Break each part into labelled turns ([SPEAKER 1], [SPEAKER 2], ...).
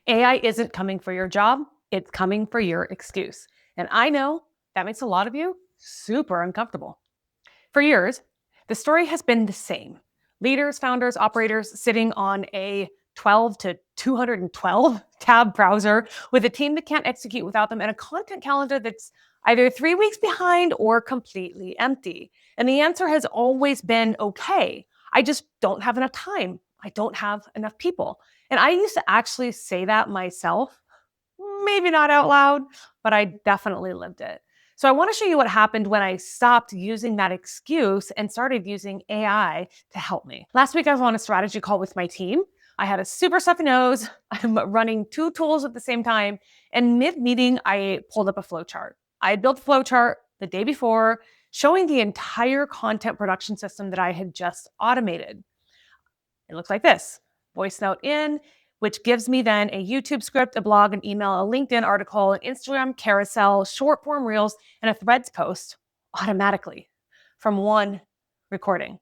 [SPEAKER 1] AI isn't coming for your job, it's coming for your excuse. And I know that makes a lot of you super uncomfortable. For years, the story has been the same. Leaders, founders, operators sitting on a 12 to 212 tab browser with a team that can't execute without them and a content calendar that's either 3 weeks behind or completely empty. And the answer has always been okay. I just don't have enough time. I don't have enough people. And I used to actually say that myself, maybe not out loud, but I definitely lived it. So I want to show you what happened when I stopped using that excuse and started using AI to help me. Last week, I was on a strategy call with my team. I had a super stuffy nose. I'm running two tools at the same time. And mid-meeting, I pulled up a flowchart. I had built a flowchart the day before showing the entire content production system that I had just automated. It looks like this: voice note in, which gives me then a YouTube script, a blog, an email, a LinkedIn article, an Instagram carousel, short form reels, and a Threads post automatically from one recording.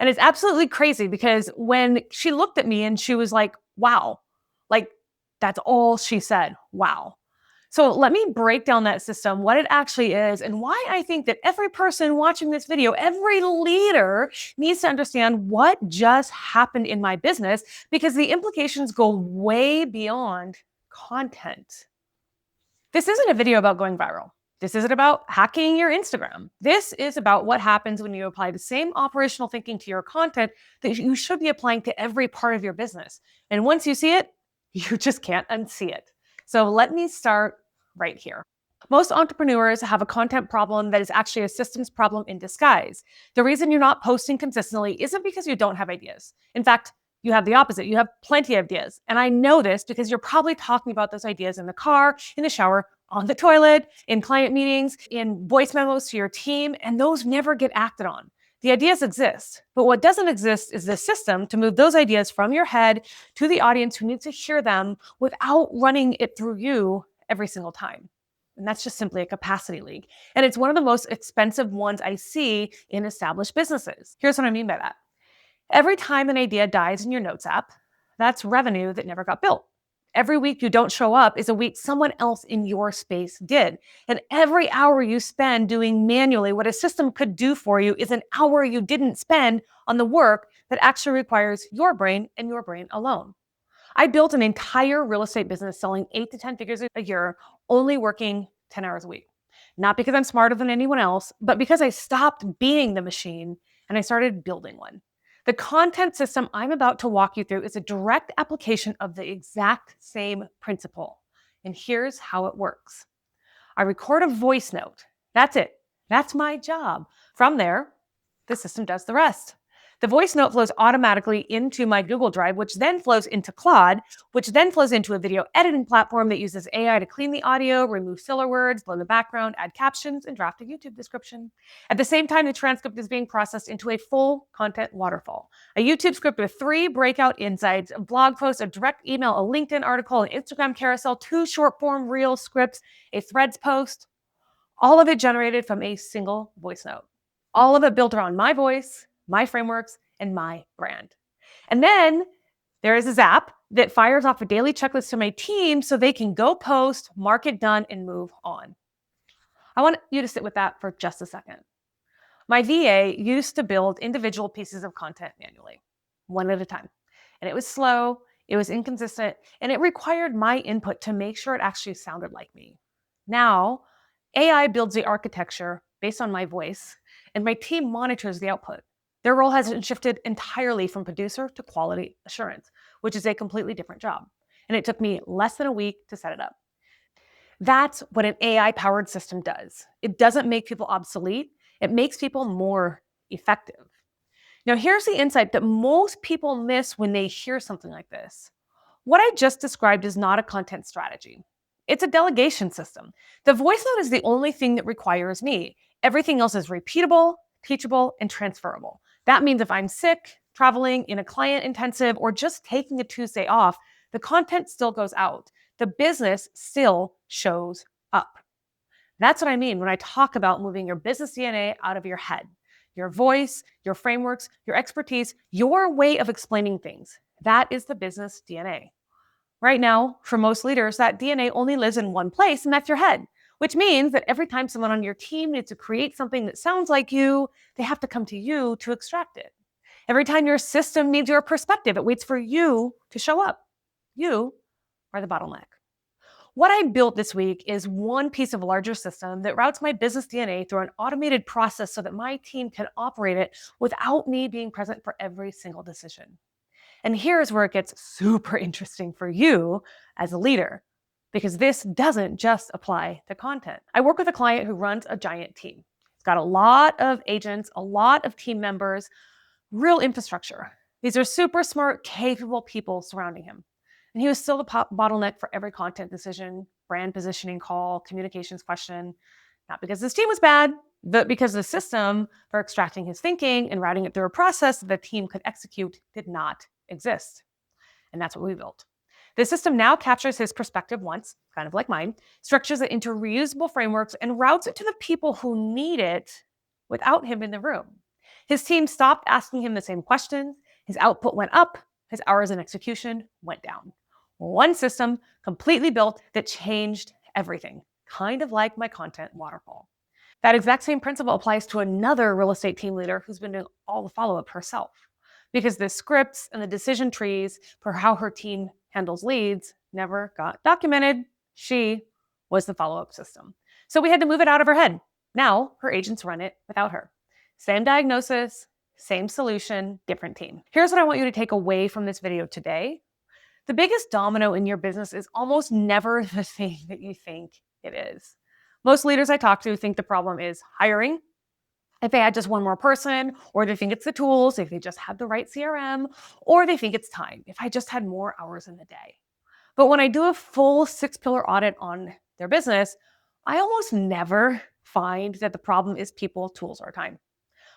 [SPEAKER 1] And it's absolutely crazy because when she looked at me and she was like, wow, like that's all she said, wow. So let me break down that system, what it actually is, and why I think that every person watching this video, every leader needs to understand what just happened in my business, because the implications go way beyond content. This isn't a video about going viral. This isn't about hacking your Instagram. This is about what happens when you apply the same operational thinking to your content that you should be applying to every part of your business. And once you see it, you just can't unsee it. So let me start right here. Most entrepreneurs have a content problem that is actually a systems problem in disguise. The reason you're not posting consistently isn't because you don't have ideas. In fact, you have the opposite. You have plenty of ideas. And I know this because you're probably talking about those ideas in the car, in the shower, on the toilet, in client meetings, in voice memos to your team, and those never get acted on. The ideas exist, but what doesn't exist is the system to move those ideas from your head to the audience who needs to hear them without running it through you every single time. And that's just simply a capacity leak. And it's one of the most expensive ones I see in established businesses. Here's what I mean by that. Every time an idea dies in your notes app, that's revenue that never got built. Every week you don't show up is a week someone else in your space did. And every hour you spend doing manually what a system could do for you is an hour you didn't spend on the work that actually requires your brain and your brain alone. I built an entire real estate business selling 8 to 10 figures a year, only working 10 hours a week. Not because I'm smarter than anyone else, but because I stopped being the machine and I started building one. The content system I'm about to walk you through is a direct application of the exact same principle. And here's how it works. I record a voice note. That's it. That's my job. From there, the system does the rest. The voice note flows automatically into my Google Drive, which then flows into Claude, which then flows into a video editing platform that uses AI to clean the audio, remove filler words, blur the background, add captions, and draft a YouTube description. At the same time, the transcript is being processed into a full content waterfall. A YouTube script with 3 breakout insights, a blog post, a direct email, a LinkedIn article, an Instagram carousel, 2 short form reel scripts, a Threads post, all of it generated from a single voice note. All of it built around my voice, my frameworks, and my brand. And then there is a Zap that fires off a daily checklist to my team so they can go post, mark it done, and move on. I want you to sit with that for just a second. My VA used to build individual pieces of content manually, one at a time. And it was slow, it was inconsistent, and it required my input to make sure it actually sounded like me. Now, AI builds the architecture based on my voice, and my team monitors the output. Their role has shifted entirely from producer to quality assurance, which is a completely different job. And it took me less than a week to set it up. That's what an AI-powered system does. It doesn't make people obsolete. It makes people more effective. Now, here's the insight that most people miss when they hear something like this. What I just described is not a content strategy. It's a delegation system. The voice note is the only thing that requires me. Everything else is repeatable, teachable, and transferable. That means if I'm sick, traveling, in a client intensive, or just taking a Tuesday off, the content still goes out. The business still shows up. That's what I mean when I talk about moving your business DNA out of your head. Your voice, your frameworks, your expertise, your way of explaining things. That is the business DNA. Right now, for most leaders, that DNA only lives in one place, and that's your head, which means that every time someone on your team needs to create something that sounds like you, they have to come to you to extract it. Every time your system needs your perspective, it waits for you to show up. You are the bottleneck. What I built this week is one piece of a larger system that routes my business DNA through an automated process so that my team can operate it without me being present for every single decision. And here's where it gets super interesting for you as a leader, because this doesn't just apply to content. I work with a client who runs a giant team. He's got a lot of agents, a lot of team members, real infrastructure. These are super smart, capable people surrounding him. And he was still the bottleneck for every content decision, brand positioning call, communications question, not because his team was bad, but because the system for extracting his thinking and routing it through a process that the team could execute did not exist. And that's what we built. The system now captures his perspective once, kind of like mine, structures it into reusable frameworks, and routes it to the people who need it without him in the room. His team stopped asking him the same questions, his output went up, his hours in execution went down. One system completely built that changed everything, kind of like my content waterfall. That exact same principle applies to another real estate team leader who's been doing all the follow-up herself. Because the scripts and the decision trees for how her team handles leads never got documented. She was the follow-up system. So we had to move it out of her head. Now her agents run it without her. Same diagnosis, same solution, different team. Here's what I want you to take away from this video today. The biggest domino in your business is almost never the thing that you think it is. Most leaders I talk to think the problem is hiring, if they had just one more person, or they think it's the tools, if they just had the right CRM, or they think it's time, if I just had more hours in the day. But when I do a full 6-pillar audit on their business, I almost never find that the problem is people, tools, or time.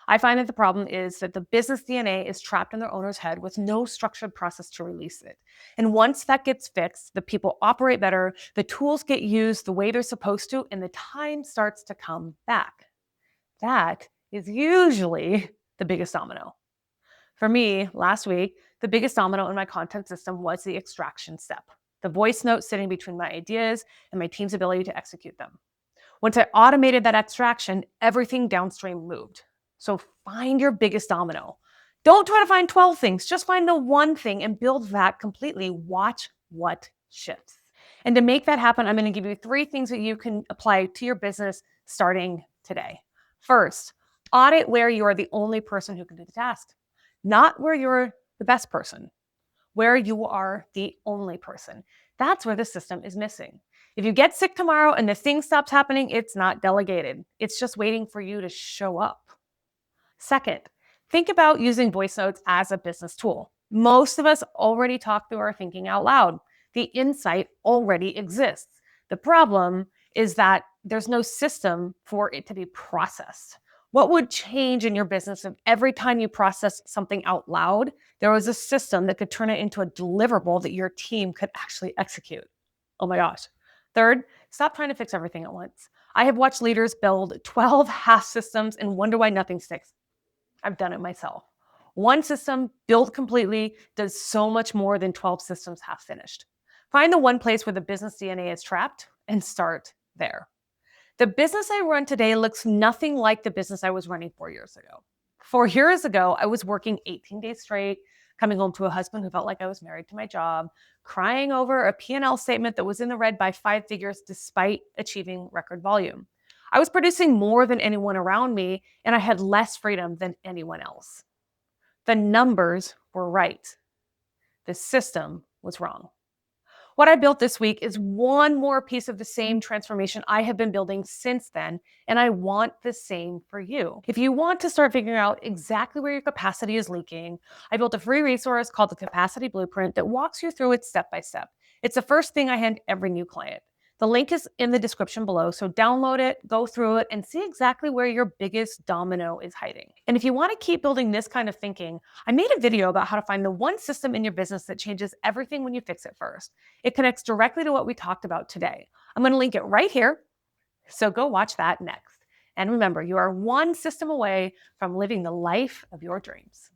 [SPEAKER 1] I find that the problem is that the business DNA is trapped in their owner's head with no structured process to release it. And once that gets fixed, the people operate better, the tools get used the way they're supposed to, and the time starts to come back. That is usually the biggest domino. For me, last week, the biggest domino in my content system was the extraction step, the voice note sitting between my ideas and my team's ability to execute them. Once I automated that extraction, everything downstream moved. So find your biggest domino. Don't try to find 12 things, just find the one thing and build that completely. Watch what shifts. And to make that happen, I'm going to give you 3 things that you can apply to your business starting today. First, audit where you are the only person who can do the task, not where you're the best person, where you are the only person. That's where the system is missing. If you get sick tomorrow and the thing stops happening, it's not delegated. It's just waiting for you to show up. Second, think about using voice notes as a business tool. Most of us already talk through our thinking out loud. The insight already exists. The problem is that there's no system for it to be processed. What would change in your business if every time you process something out loud, there was a system that could turn it into a deliverable that your team could actually execute? Oh my gosh. Third, stop trying to fix everything at once. I have watched leaders build 12 half systems and wonder why nothing sticks. I've done it myself. One system built completely does so much more than 12 systems half finished. Find the one place where the business DNA is trapped and start there. The business I run today looks nothing like the business I was running 4 years ago. 4 years ago, I was working 18 days straight, coming home to a husband who felt like I was married to my job, crying over a P&L statement that was in the red by 5 figures despite achieving record volume. I was producing more than anyone around me, and I had less freedom than anyone else. The numbers were right. The system was wrong. What I built this week is one more piece of the same transformation I have been building since then, and I want the same for you. If you want to start figuring out exactly where your capacity is leaking, I built a free resource called the Capacity Blueprint that walks you through it step by step. It's the first thing I hand every new client. The link is in the description below, so download it, go through it, and see exactly where your biggest domino is hiding. And if you want to keep building this kind of thinking, I made a video about how to find the one system in your business that changes everything when you fix it first. It connects directly to what we talked about today. I'm going to link it right here, so go watch that next. And remember, you are one system away from living the life of your dreams.